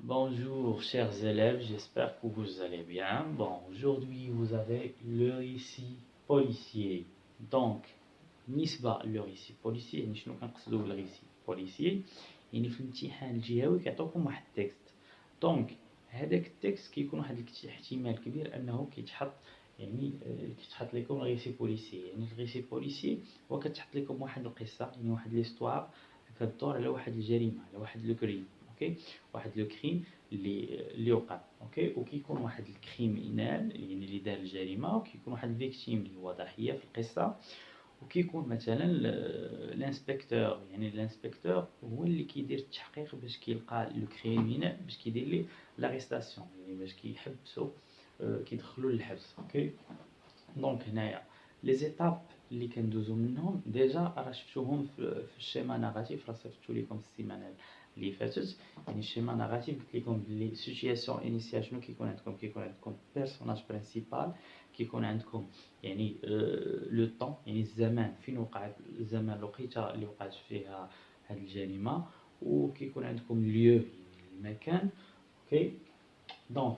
Bonjour chers élèves, j'espère que vous allez bien. Bon, aujourd'hui vous avez le récit policier. Donc, بالنسبة للريسي بوليسي يعني شنو كنقصدو بالريسي بوليسي؟ يعني في الامتحان الجهوي كيعطوكم واحد التكست. دونك هذاك التكست كيكون واحد الاحتمال كبير انه كيتحط يعني كيتحط لكم ريسي بوليسي. يعني الريسي بوليسي هو كتحط لكم واحد القصة، يعني واحد ليستوار كدور على واحد الجريمة، على واحد لو كريم، اوكي، واحد لو كريم اللي وقع، اوكي، وكيكون واحد الكريمينال يعني اللي دار الجريمة، وكيكون واحد الفيكتيم اللي هو ضحية في القصة، وكيكون مثلا الانسبكتور، يعني الانسبكتور هو اللي كيدير التحقيق باش كيلقى لو كريمينال، باش كيدير ليه لاغيستاسيون، يعني باش كيحبسو، كيدخلو للحبس، اوكي. دونك هنايا لي زيتاب اللي كندوزو منهم ديجا راه شفتوهم في الشيما ناراتيف، راه صيفطتو ليكم السيمانه اللي فاتت. يعني الشيما ناراتيف قلت لكم بلي سيتوياسيون انيسيال شنو كيكون عندكم، كيكون عندكم بيرسوناج برينسيبال، كيكون عندكم يعني لو طون، يعني الزمان فين وقعت، الزمان الوقيته اللي وقعت فيها هاد الجريمه، وكيكون عندكم ليو يعني المكان، اوكي. Donc,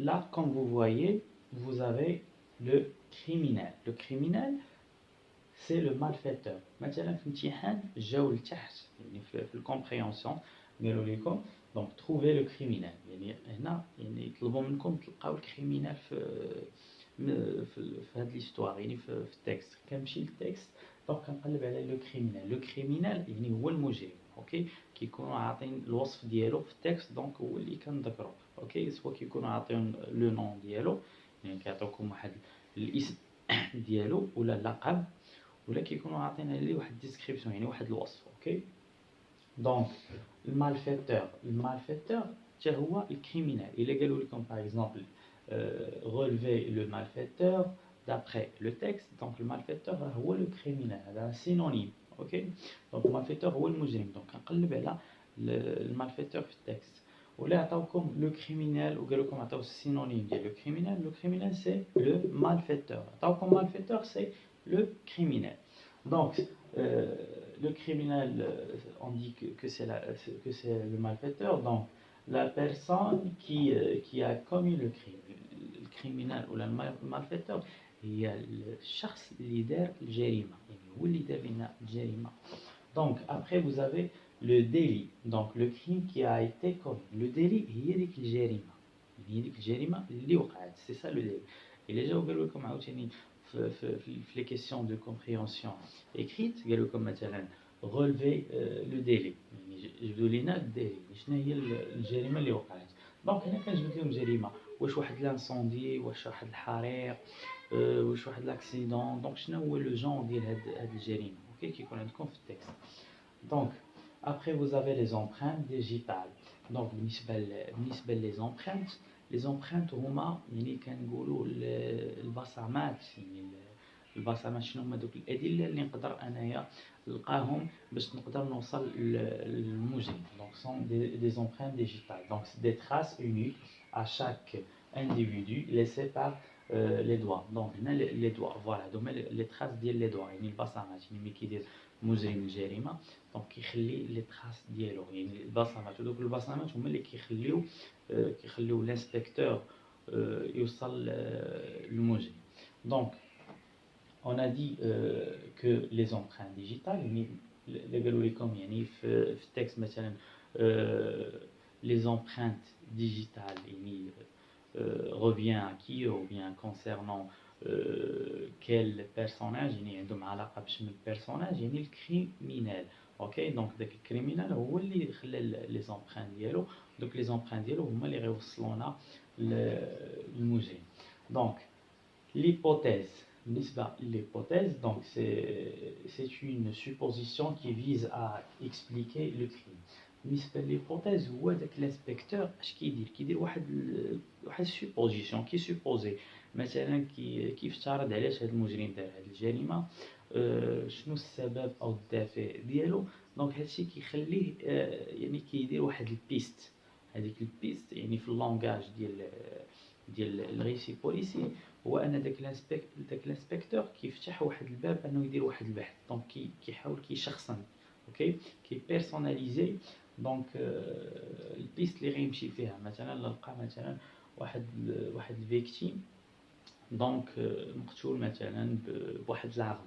là, comme vous voyez, vous avez le criminel. Le criminel, c'est le malfaiteur. مثلا في الامتحان جاو لتحت يعني في الكومبريهنسيون قالوا لكم دونك تروفي لو كريمينال، يعني هنا يعني يطلبوا منكم تلقاو الكريمينال في هاد ليستوار، يعني في التكست. كنمشي للتكست دونك كنقلب على لو كريمينال. لو كريمينال يعني هو المجرم، اوكي، كيكونوا عاطين الوصف ديالو في التكست، دونك هو اللي كنذكرو، اوكي. سوا كيكونوا عاطين لو نون ديالو، يعني كيعطيوكم واحد الاسم ديالو ولا اللقب، ولا كيكونوا عاطين عليه واحد ديسكريبسيون، يعني واحد الوصف، اوكي. دونك المالفيتور حتى هو الكريمينال. الا قالوا لكم باغ اكزومبل relever le malfaiteur d'après le texte، دونك المالفيتور هو لو كريمينال، هذا سينونيم، اوكي. دونك المالفيتور هو المجرم، دونك كنقلب على المالفيتور في التكست. ولا عطاوكم لو كريمينال وقالوا لكم عطاو السينونيم ديال لو كريمينال، لو كريمينال سي لو مالفيتور، عطاوكم مالفيتور سي لو كريمينال. Donc, le criminel, on dit que c'est le malfaiteur, donc la personne qui a commis le crime, le criminel ou le malfaiteur, هي الشخص اللي دار الجريمة، يعني هو اللي دار لنا الجريمة. Donc, après vous avez le délit, donc le crime qui a été commis. Le délit هي ديك الجريمة، هي ديك الجريمة اللي وقعت، c'est ça le délit. إلا جاو قالوا لكم عاوتاني في les questions de compréhension écrite قالوا لكم مثلا relever le délit، يعني جبدوا لنا الديلي، شنو هي الجريمة اللي وقعت. دونك هنا كنجبد لهم جريمة، واش واحد لانسوندي، واش واحد الحريق، واش واحد لاكسيدون، دونك شنو هو لو جون ديال هاد الجريمة، اوكي، كيكون عندكم في التكست. Donc, après vous avez les empreintes digitales. Donc, بالنسبة les empreintes هما يعني كنقولوا البصمات، يعني البصمات شنو هما دوك الأدلة اللي نقدر أنايا نلقاهم باش نقدر نوصل للمجرم. Donc, ce sont des empreintes digitales. Donc, c'est des traces uniques à chaque individu laissées par les doigts. Donc, هنا les doigts, voilà، هما les traces ديال les doigts، يعني البصمات، يعني ملي كيدير مجرم الجريمة دونك كيخلي لي تراس ديالو، يعني البصمات، ودوك البصمات هما اللي كيخليو الانسبكتور يوصل للمجرم. دونك on a dit que les empreintes digitales، يعني اللي قالوا لكم يعني في التكست مثلا les empreintes digitales يعني revient à qui ou bien concernant quel personnage، يعني عندهم علاقة بشنو البيرسوناج، يعني الكريمينال، اوكي. دونك داك الكريمينال هو اللي خلى لي زومبرين ديالو، دوك لي زومبرين ديالو هما اللي غيوصلونا للمجرم. دونك l'hypothèse، بالنسبة للhypothèse donc c'est une supposition qui vise à expliquer le crime. بالنسبة للhypothèse هو داك الانسبكتور اش كيدير واحد supposition، كي سوبوزي مثلا كيفترض علاش هذا المجرم دار هذه الجريمة، شنو السبب او الدافع ديالو. دونك هادشي كيخليه يعني كيدير واحد البيست، هذيك البيست يعني في اللونغاج ديال الريسي بوليسي هو ان داك الانسبكتور كيفتح واحد الباب انه يدير واحد البحث. دونك كيحاول كيشخصن، اوكي، كي بيرسوناليزي دونك البيست اللي غيمشي فيها مثلا لقى مثلا واحد الفيكتيم، دونك مقتول مثلا بواحد لاغم.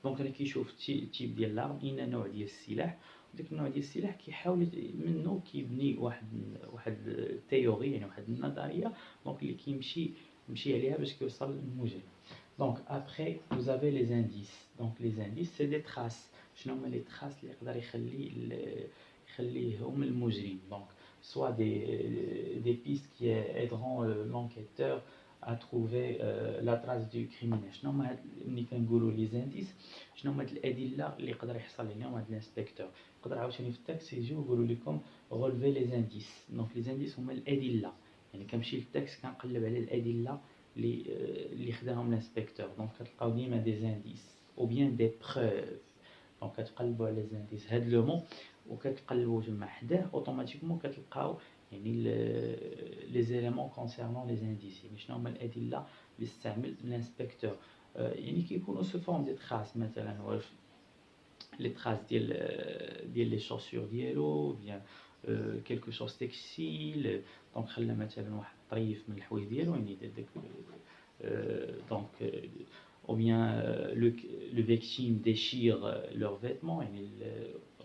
دونك انا كيشوف تيب ديال لاغم، اين نوع ديال السلاح، وداك النوع ديال السلاح كيحاول منه كيبني واحد التيوري، يعني واحد النظريه، دونك اللي يمشي عليها باش كيوصل للمجرم. دونك ابخي vous avez les indices. دونك les indices c'est des traces. شنو هما لي traces اللي يقدر يخليهم المجرم؟ دونك soit des pistes qui aideront l'enquêteur à trouver la trace du criminel. شنو هما ملي كنقولوا لي زانديس، شنو هما الادله اللي يقدر يحصل عليهم هذا الانسبكتور؟ يقدر عاوتاني في التاكس يجيو يقولوا لكم غولفي لي زانديس. دونك لي زانديس هما الادله، يعني كنمشي للتاكس كنقلب على الادله اللي خداهم الانسبكتور. دونك كتلقاو ديما دي زانديس او بيان دي بروف. دونك كتقلبوا على زانديس هاد لو مون وكتقلبوا تما حداه اوتوماتيكمون كتلقاو يعني لي زيليمون كونسيرنون لي زانديس، يعني شنو هما الادله اللي استعمل الانسبكتور. يعني كيكونوا سو فورم دي تراس، مثلا واش لي تراس ديال لي شوسور ديالو بيان كيلكو شوز تكستيل. دونك خلى مثلا واحد الطريف من الحوايج ديالو، يعني داك دونك ou bien le victime déchire leurs vêtements، يعني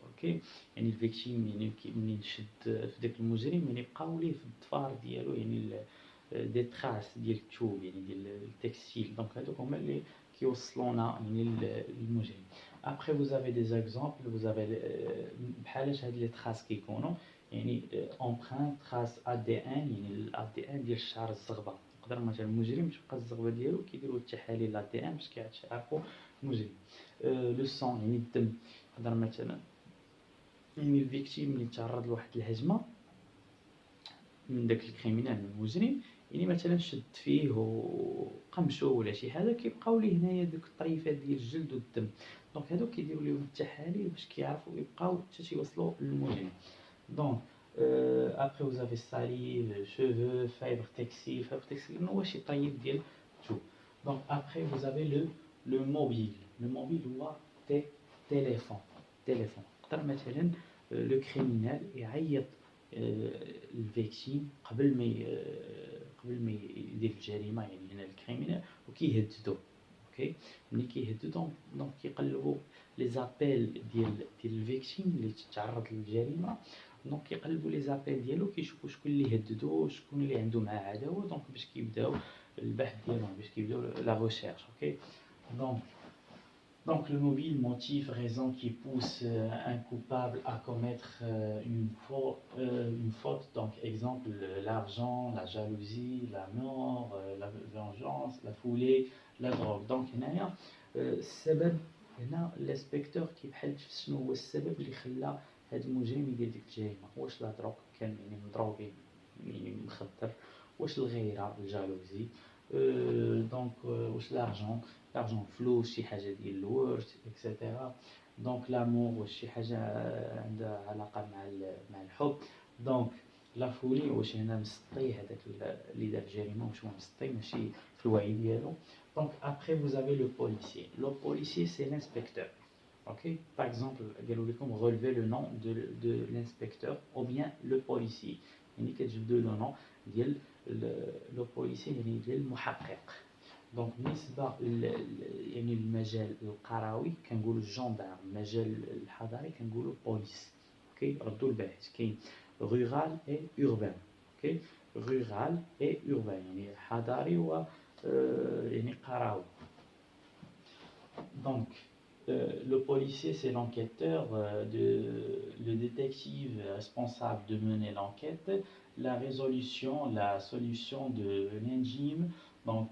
اوكي، يعني الفيكتيم يعني ملي نشد في داك المجرم يعني بقاو ليه في الضفار ديالو يعني دي تراس ديال الثوب، يعني ديال التكستيل. دونك هادوك هما اللي كيوصلونا يعني للمجرم. ابخي vous avez des exemples، vous avez بحالاش هاد لي تراس كيكونوا يعني امبرانت تراس ادي ان، يعني الادي ان ديال الشعر الزغبه. يقدر مثلا المجرم تبقى الزغبه ديالو كيديروا التحاليل الادي ان باش كيعرفوا المجرم. لو سون يعني الدم، يقدر مثلا يعني الفيكتيم اللي تعرض لواحد الهجمه من داك الكريمينال من المجرم، يعني مثلا شد فيه وقمشو ولا شي حاجه، كيبقاو ليه هنايا دوك الطريفات ديال الجلد والدم. دونك هادو كيديروا ليهم التحاليل باش كيعرفوا يبقاو حتى تيوصلوا للمجرم. دونك après vous avez salive, cheveux, fibres textiles. Fibres textiles هو شي طيب ديال الثوب. دونك après vous avez le mobile. le mobile هو تليفون. يقدر مثلا لو كريمينال يعيط الفيكتيم قبل ما يدير الجريمه، يعني هنا الكريمينال وكيهددو. اوكي، ملي كيهددو دونك كيقلبوا لي زابيل ديال الفيكتيم اللي تعرض للجريمه. دونك كيقلبوا لي زابيل ديالو كيشوفوا شكون اللي هددو، شكون اللي عنده معاه عداوه، دونك باش كيبداو البحث ديالهم، باش كيبداو لا ريشيرش. اوكي، Donc le mobile, motif, raison qui pousse un coupable à commettre une faute. Donc exemple, l'argent, la jalousie, la mort, la vengeance, la foulée, la drogue. Donc السبب هنا الانسبكتور كيبحث شنو هو السبب اللي خلى هذا المجرم يدير ديك الجريمه. واش لا دروك، كان يعني مضروبين يعني مخدر، واش الغيره الجالوزي، دونك واش لارجون فلوس، شي حاجه ديال الورث اكسيتيرا. دونك لامور واش شي حاجه عندها علاقه مع الحب. دونك لا فولي واش هنا مسطي هذاك اللي دار الجريمه، واش هو مسطي ماشي في الوعي ديالو. دونك ابخي vous avez le policier. Le policier c'est l'inspecteur. Ok, par exemple قالوا لكم relever le nom de l'inspecteur ou bien le policier، يعني كتجبدوا لو نون ديال لو بوليسي يعني ديال المحقق. دونك بالنسبه يعني المجال القروي كنقولوا الجندار، المجال الحضاري كنقولوا بوليس. اوكي، ردوا الباحث كاين رورال اي اوربان. اوكي، رورال اي اوربان يعني حضاري و يعني قروي. Donc, le policier, c'est l'enquêteur, le détective responsable de mener l'enquête, la résolution, la solution de l'énigme, donc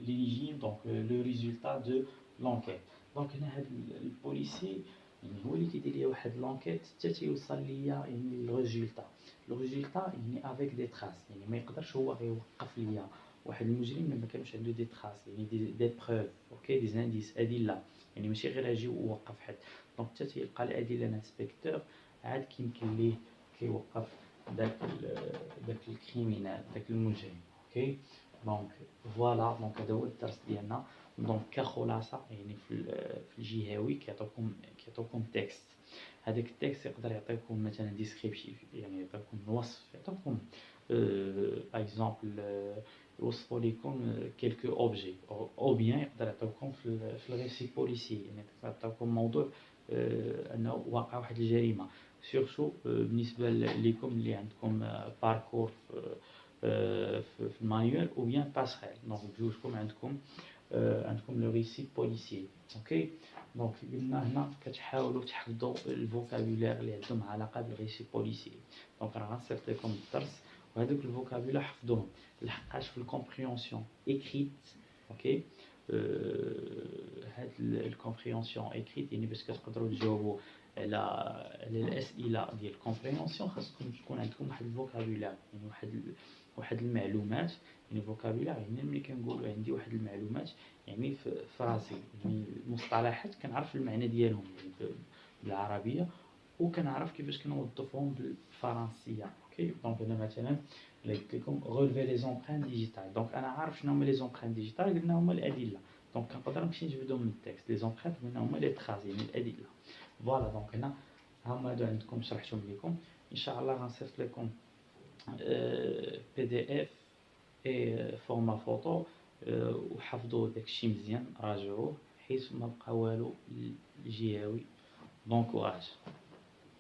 l'énigme, donc le résultat de l'enquête. Donc, le policier هو اللي كيدير ليا واحد لونكيت حتى تيوصل ليا يعني الريزولتا. الريزولتا يعني افيك دي تراس، يعني ما يقدرش هو غيوقف ليا واحد المجرم ما كانوش عنده دي تراس، يعني دي بروف. اوكي، دي زانديس، ادله، يعني ماشي غير اجي ووقف حد. دونك حتى تيلقى الادله الانسبكتور عاد كيمكن ليه كيوقف داك الكريمينال، داك المجرم. اوكي، دونك فوالا، دونك هذا هو الدرس ديالنا. دونك كخلاصه يعني في الجهوي كيعطيوكم تكست. هذاك التكست يقدر يعطيكم مثلا ديسكريبتيف، يعني يعطيكم الوصف، يعطيكم باغ اكزومبل يوصفوا لكم كيلكو اوبجي، او بيان يقدر يعطيوكم في الريسي بوليسي، يعني يقدر يعطيوكم موضوع انه واقع واحد الجريمه. سيرتو بالنسبه لكم اللي عندكم باركور في المانيوال او بيان باسريل، دونك بجوجكم عندكم لو ريسي بوليسي. اوكي، دونك قلنا هنا كتحاولوا تحفظوا الفوكابولير اللي عندهم علاقه بالريسي بوليسي. دونك راه غنصيفط لكم الدرس وهذوك الفوكابولير حفظوهم، لحقاش في الكومبريونسيون ايكريت. اوكي، هاد الكومبريونسيون ايكريت يعني باش كتقدروا تجاوبوا على الاسئله ديال الكومبريونسيون خاصكم تكون عندكم واحد الفوكابولير، يعني واحد المعلومات. يعني فوكابولير يعني ملي كنقولوا عندي واحد المعلومات يعني في راسي، يعني المصطلحات كنعرف المعنى ديالهم يعني بالعربيه، وكنعرف كيفاش كنوظفهم بالفرنسيه. اوكي، دونك انا مثلا قلت لكم غولفي لي زومبرين ديجيتال، دونك انا عارف شنو هما لي زومبرين ديجيتال، قلنا هما الادله. دونك كنقدر نمشي نجبدهم من التكست. لي زومبرين قلنا هما لي تراس يعني الادله. فوالا، دونك هنا هما هادو عندكم شرحتهم لكم. ان شاء الله غنصيفط لكم بي دي اف اي فورما فوتو، وحفظوا داكشي مزيان، راجعوه حيت ما بقى والو الجهوي. بون كوراج.